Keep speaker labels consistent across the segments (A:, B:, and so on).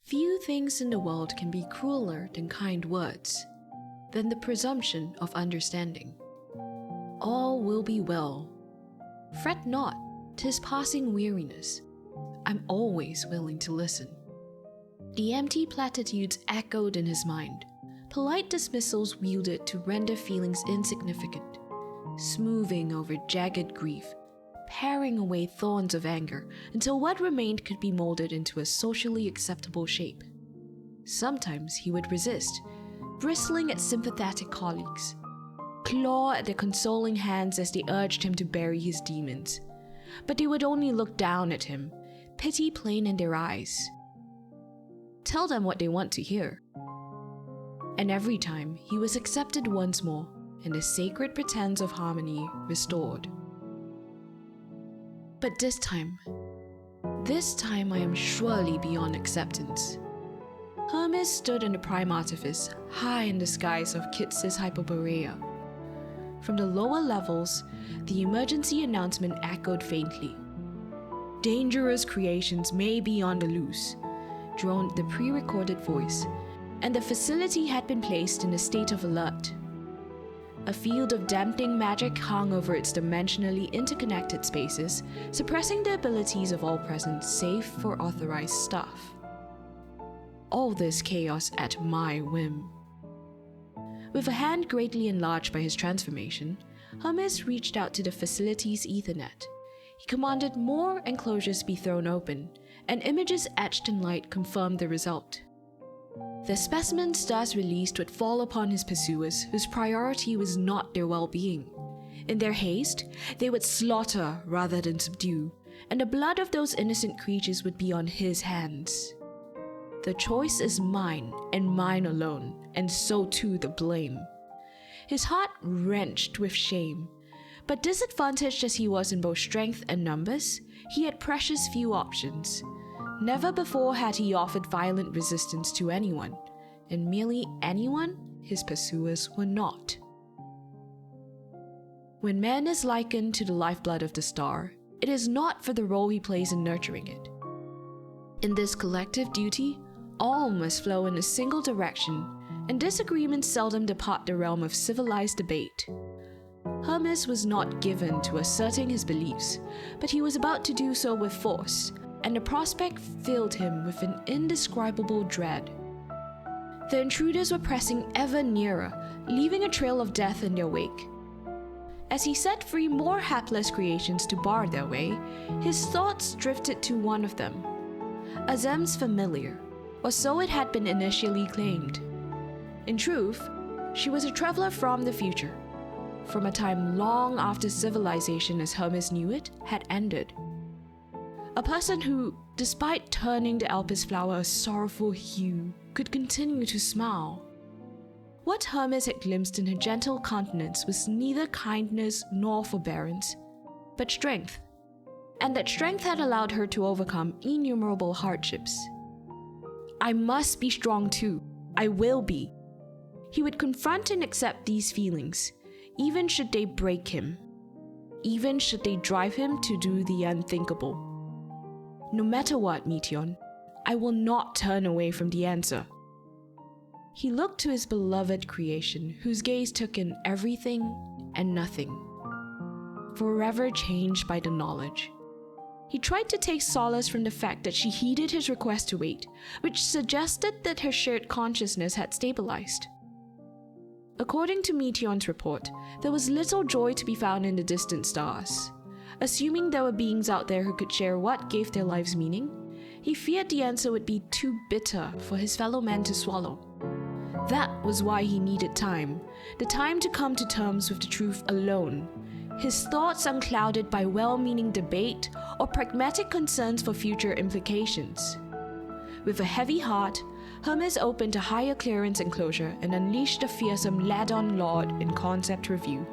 A: Few things in the world can be crueler than kind words, than the presumption of understanding. All will be well. Fret not, 'tis passing weariness. I'm always willing to listen. The empty platitudes echoed in his mind, polite dismissals wielded to render feelings insignificant, smoothing over jagged grief, paring away thorns of anger until what remained could be molded into a socially acceptable shape. Sometimes he would resist, bristling at sympathetic colleagues, claw at their consoling hands as they urged him to bury his demons. But they would only look down at him, pity plain in their eyes. Tell them what they want to hear. And every time he was accepted once more, and the sacred pretense of harmony restored. But this time I am surely beyond acceptance. Hermes stood in the prime artifice, high in the skies of Kitsis Hyperborea. From the lower levels, the emergency announcement echoed faintly. "Dangerous creations may be on the loose," droned the pre-recorded voice, and the facility had been placed in a state of alert. A field of dampening magic hung over its dimensionally interconnected spaces, suppressing the abilities of all present save for authorized staff. All this chaos at my whim. With a hand greatly enlarged by his transformation, Hermes reached out to the facility's Ethernet. He commanded more enclosures be thrown open, and images etched in light confirmed the result. The specimens thus released would fall upon his pursuers, whose priority was not their well-being. In their haste, they would slaughter rather than subdue, and the blood of those innocent creatures would be on his hands. The choice is mine, and mine alone, and so too the blame. His heart wrenched with shame, but disadvantaged as he was in both strength and numbers, he had precious few options. Never before had he offered violent resistance to anyone, and merely anyone his pursuers were not. When man is likened to the lifeblood of the star, it is not for the role he plays in nurturing it. In this collective duty, all must flow in a single direction, and disagreements seldom depart the realm of civilized debate. Hermes was not given to asserting his beliefs, but he was about to do so with force, and the prospect filled him with an indescribable dread. The intruders were pressing ever nearer, leaving a trail of death in their wake. As he set free more hapless creations to bar their way, his thoughts drifted to one of them. Azem's familiar, or so it had been initially claimed. In truth, she was a traveler from the future, from a time long after civilization as Hermes knew it had ended. A person who, despite turning the Alpis flower a sorrowful hue, could continue to smile. What Hermes had glimpsed in her gentle countenance was neither kindness nor forbearance, but strength. And that strength had allowed her to overcome innumerable hardships. I must be strong too. I will be. He would confront and accept these feelings, even should they break him. Even should they drive him to do the unthinkable. No matter what, Meteon, I will not turn away from the answer. He looked to his beloved creation, whose gaze took in everything and nothing, forever changed by the knowledge. He tried to take solace from the fact that she heeded his request to wait, which suggested that her shared consciousness had stabilized. According to Meteon's report, there was little joy to be found in the distant stars. Assuming there were beings out there who could share what gave their lives meaning, he feared the answer would be too bitter for his fellow men to swallow. That was why he needed time, the time to come to terms with the truth alone, his thoughts unclouded by well-meaning debate or pragmatic concerns for future implications. With a heavy heart, Hermes opened a higher clearance enclosure and unleashed the fearsome Ladon Lord in concept review.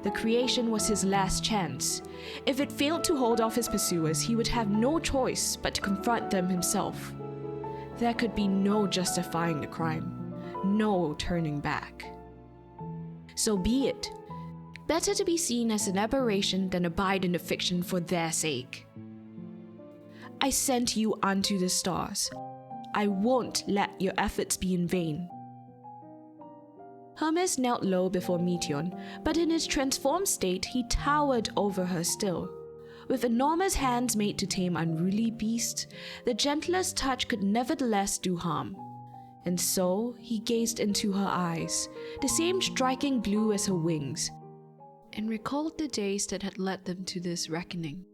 A: The creation was his last chance. If it failed to hold off his pursuers, he would have no choice but to confront them himself. There could be no justifying the crime, no turning back. So be it. Better to be seen as an aberration than abide in the fiction for their sake. I sent you unto the stars. I won't let your efforts be in vain." Hermes knelt low before Meteion, but in his transformed state, he towered over her still. With enormous hands made to tame unruly beasts, the gentlest touch could nevertheless do harm. And so he gazed into her eyes, the same striking blue as her wings, and recalled the days that had led them to this reckoning.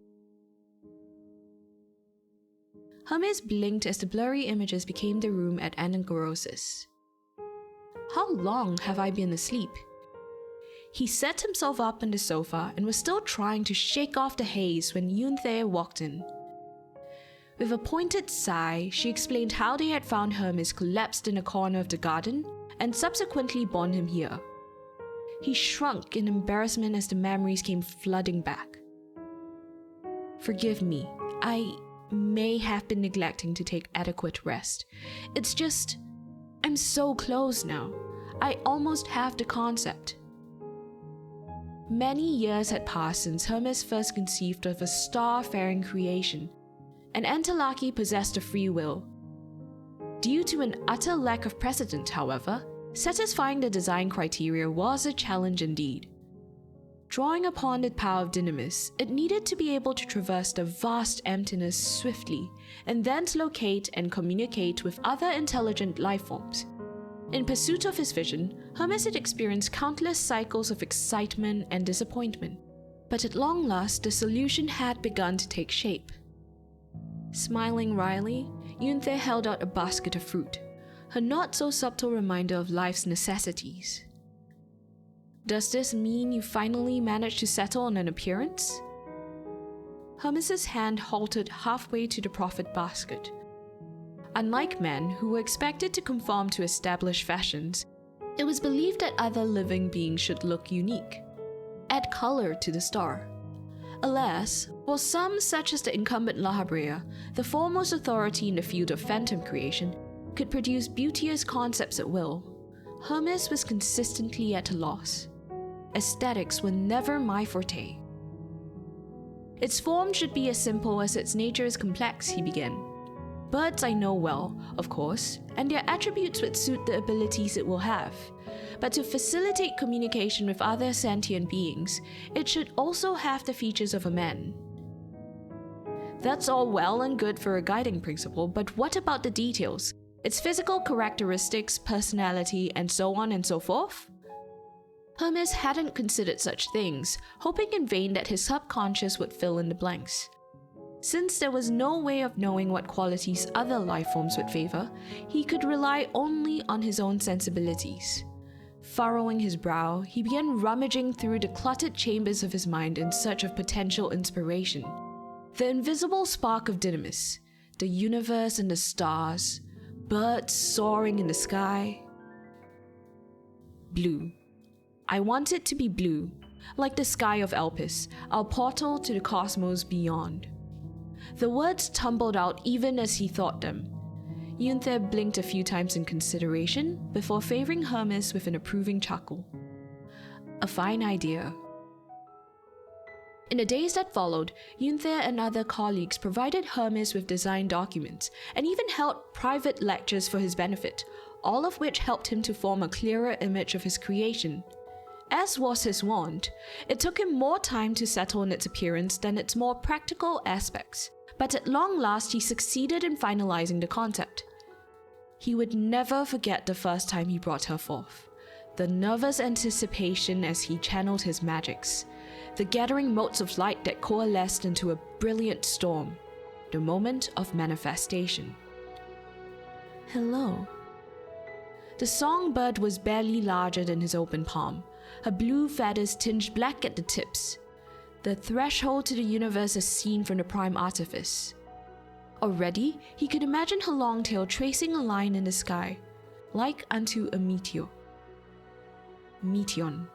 A: Hermes blinked as the blurry images became the room at Anagnosis. "How long have I been asleep?" He set himself up on the sofa and was still trying to shake off the haze when Yunthe walked in. With a pointed sigh, she explained how they had found Hermes collapsed in a corner of the garden and subsequently borne him here. He shrunk in embarrassment as the memories came flooding back. "Forgive me, I may have been neglecting to take adequate rest. It's just, I'm so close now. I almost have the concept." Many years had passed since Hermes first conceived of a star-faring creation, and Entalaki possessed a free will. Due to an utter lack of precedent, however, satisfying the design criteria was a challenge indeed. Drawing upon the power of Dynamis, it needed to be able to traverse the vast emptiness swiftly, and then to locate and communicate with other intelligent lifeforms. In pursuit of his vision, Hermes had experienced countless cycles of excitement and disappointment, but at long last the solution had begun to take shape. Smiling wryly, Yunthe held out a basket of fruit, her not-so-subtle reminder of life's necessities. "Does this mean you finally managed to settle on an appearance?" Hermes's hand halted halfway to the profit basket. Unlike men, who were expected to conform to established fashions, it was believed that other living beings should look unique, add color to the star. Alas, while some, such as the incumbent La Habrea, the foremost authority in the field of phantom creation, could produce beauteous concepts at will, Hermes was consistently at a loss. Aesthetics were never my forte. "Its form should be as simple as its nature is complex," he began. "Birds I know well, of course, and their attributes would suit the abilities it will have. But to facilitate communication with other sentient beings, it should also have the features of a man." "That's all well and good for a guiding principle, but what about the details? Its physical characteristics, personality, and so on and so forth?" Hermes hadn't considered such things, hoping in vain that his subconscious would fill in the blanks. Since there was no way of knowing what qualities other lifeforms would favor, he could rely only on his own sensibilities. Furrowing his brow, he began rummaging through the cluttered chambers of his mind in search of potential inspiration. The invisible spark of Dynamis, the universe and the stars, birds soaring in the sky. Blue. I want it to be blue, like the sky of Elpis, our portal to the cosmos beyond. The words tumbled out even as he thought them. Yunthe blinked a few times in consideration before favoring Hermes with an approving chuckle. "A fine idea." In the days that followed, Yunthe and other colleagues provided Hermes with design documents and even held private lectures for his benefit, all of which helped him to form a clearer image of his creation. As was his wont, it took him more time to settle on its appearance than its more practical aspects, but at long last he succeeded in finalizing the concept. He would never forget the first time he brought her forth, the nervous anticipation as he channeled his magics, the gathering motes of light that coalesced into a brilliant storm, the moment of manifestation. "Hello." The songbird was barely larger than his open palm, her blue feathers tinged black at the tips, the threshold to the universe as seen from the prime artifice. Already, he could imagine her long tail tracing a line in the sky, like unto a meteor. Meteion.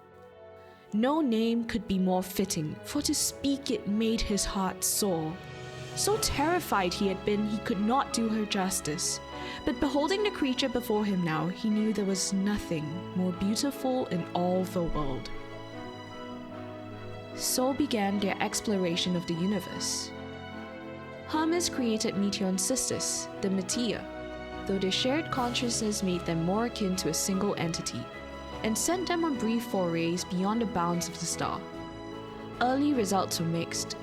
A: No name could be more fitting, for to speak it made his heart soar. So terrified he had been, he could not do her justice. But beholding the creature before him now, he knew there was nothing more beautiful in all the world. So began their exploration of the universe. Hermes created Meteion's sisters, the Metea. though their shared consciousness made them more akin to a single entity, and sent them on brief forays beyond the bounds of the star. Early results were mixed.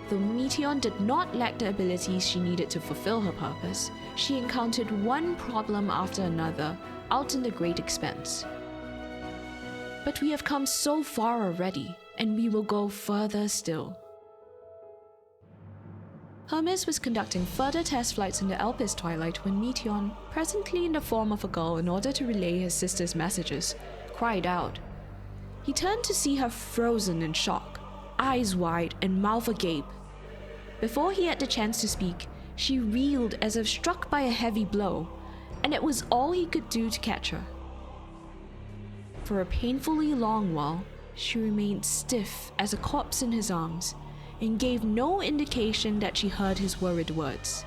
A: Though Meteion did not lack the abilities she needed to fulfill her purpose, she encountered one problem after another out in the great expanse. But we have come so far already, and we will go further still. Hermes was conducting further test flights in the Alpes twilight when Meteion, presently in the form of a gull in order to relay his sister's messages, cried out. He turned to see her frozen in shock, eyes wide and mouth agape. Before he had the chance to speak, she reeled as if struck by a heavy blow, and it was all he could do to catch her. For a painfully long while, she remained stiff as a corpse in his arms, and gave no indication that she heard his worried words.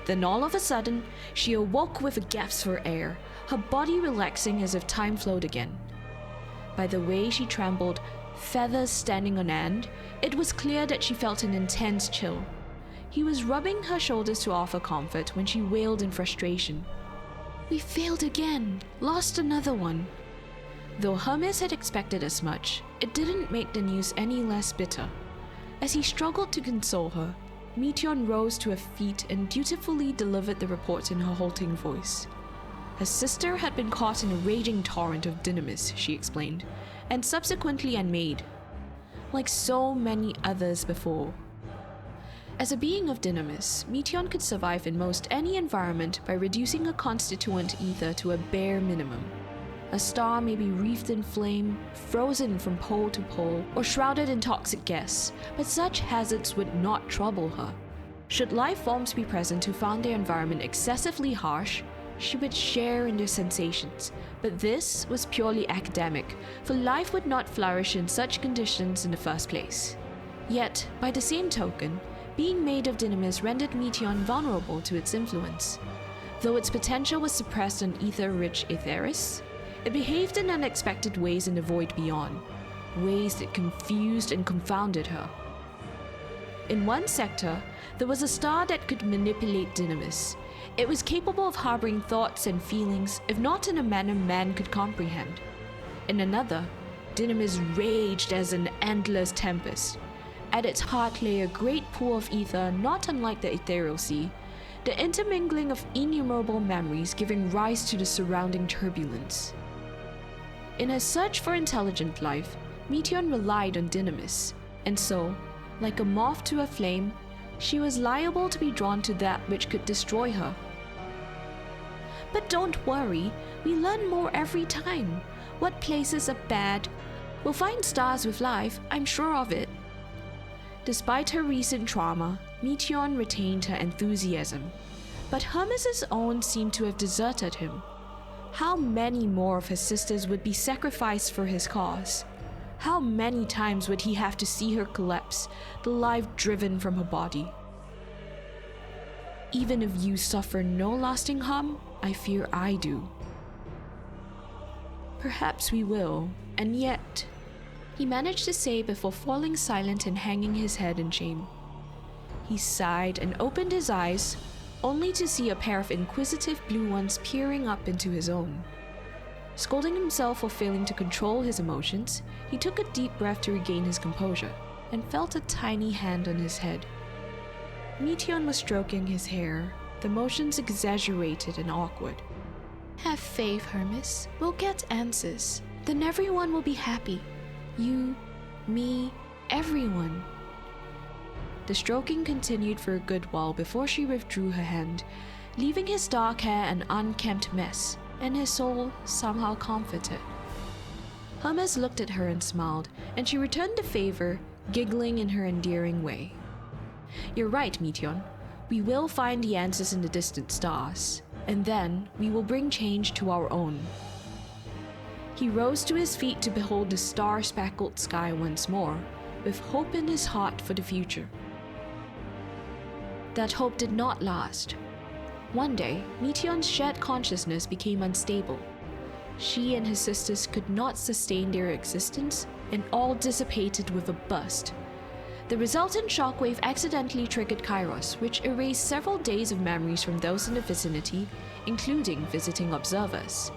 A: Then all of a sudden, she awoke with a gasp for air, her body relaxing as if time flowed again. By the way she trembled, feathers standing on end, it was clear that she felt an intense chill. He was rubbing her shoulders to offer comfort when she wailed in frustration. "We failed again, lost another one." Though Hermes had expected as much, it didn't make the news any less bitter. As he struggled to console her, Meteion rose to her feet and dutifully delivered the report in her halting voice. Her sister had been caught in a raging torrent of dynamis, she explained, and subsequently unmade, like so many others before. As a being of dynamis, Meteion could survive in most any environment by reducing her constituent ether to a bare minimum. A star may be wreathed in flame, frozen from pole to pole, or shrouded in toxic gas, but such hazards would not trouble her. Should life forms be present who found their environment excessively harsh, she would share in their sensations, but this was purely academic, for life would not flourish in such conditions in the first place. Yet, by the same token, being made of dynamis rendered Meteion vulnerable to its influence. Though its potential was suppressed on ether-rich Aetheris, it behaved in unexpected ways in the void beyond, ways that confused and confounded her. In one sector, there was a star that could manipulate dynamis. It was capable of harboring thoughts and feelings, if not in a manner man could comprehend. In another, dynamis raged as an endless tempest. At its heart lay a great pool of ether not unlike the ethereal sea, the intermingling of innumerable memories giving rise to the surrounding turbulence. In her search for intelligent life, Meteion relied on dynamis, and so, like a moth to a flame, she was liable to be drawn to that which could destroy her. But don't worry, we learn more every time. What places are bad? We'll find stars with life, I'm sure of it. Despite her recent trauma, Meteion retained her enthusiasm, but Hermes' own seemed to have deserted him. How many more of his sisters would be sacrificed for his cause? How many times would he have to see her collapse, the life driven from her body? Even if you suffer no lasting harm, I fear I do. Perhaps we will, and yet, he managed to say before falling silent and hanging his head in shame. He sighed and opened his eyes, only to see a pair of inquisitive blue ones peering up into his own. Scolding himself for failing to control his emotions, he took a deep breath to regain his composure, and felt a tiny hand on his head. Meteion was stroking his hair, the motions exaggerated and awkward. "Have faith, Hermes. We'll get answers. Then everyone will be happy. You, me, everyone." The stroking continued for a good while before she withdrew her hand, leaving his dark hair an unkempt mess, and his soul somehow comforted. Hermes looked at her and smiled, and she returned the favor, giggling in her endearing way. "You're right, Meteion. We will find the answers in the distant stars, and then we will bring change to our own." He rose to his feet to behold the star-speckled sky once more, with hope in his heart for the future. That hope did not last. One day, Meteion's shared consciousness became unstable. She and his sisters could not sustain their existence, and all dissipated with a burst. The resultant shockwave accidentally triggered Kairos, which erased several days of memories from those in the vicinity, including visiting observers.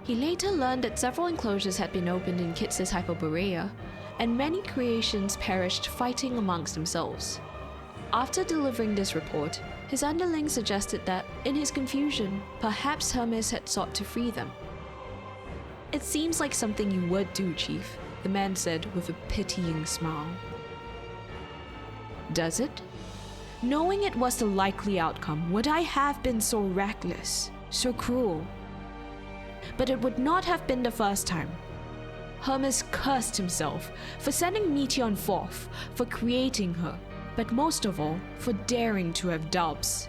A: He later learned that several enclosures had been opened in Kitsis Hyperborea, and many creations perished fighting amongst themselves. After delivering this report, his underlings suggested that, in his confusion, perhaps Hermes had sought to free them. "It seems like something you would do, Chief," the man said with a pitying smile. "Does it? Knowing it was the likely outcome, would I have been so reckless, so cruel? But it would not have been the first time. Hermes cursed himself for sending Meteon forth, for creating her, but most of all, for daring to have doubts.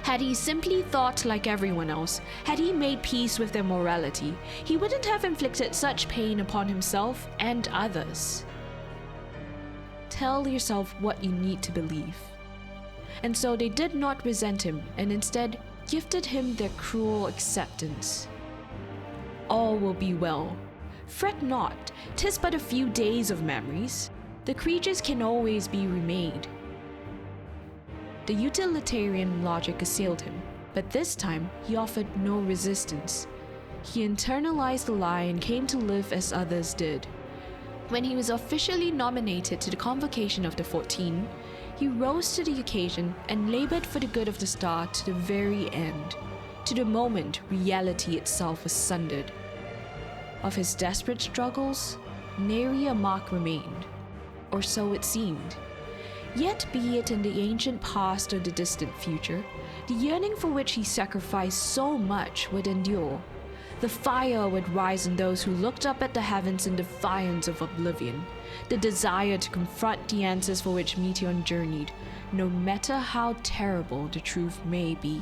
A: Had he simply thought like everyone else, had he made peace with their morality, he wouldn't have inflicted such pain upon himself and others. Tell yourself what you need to believe." And so they did not resent him, and instead gifted him their cruel acceptance. "All will be well. Fret not, 'tis but a few days of memories. The creatures can always be remade." The utilitarian logic assailed him, but this time he offered no resistance. He internalized the lie and came to live as others did. When he was officially nominated to the convocation of the 14, he rose to the occasion and labored for the good of the star to the very end, to the moment reality itself was sundered. Of his desperate struggles, nary a mark remained, or so it seemed. Yet be it in the ancient past or the distant future, the yearning for which he sacrificed so much would endure. The fire would rise in those who looked up at the heavens in defiance of oblivion, the desire to confront the answers for which Meteon journeyed, no matter how terrible the truth may be.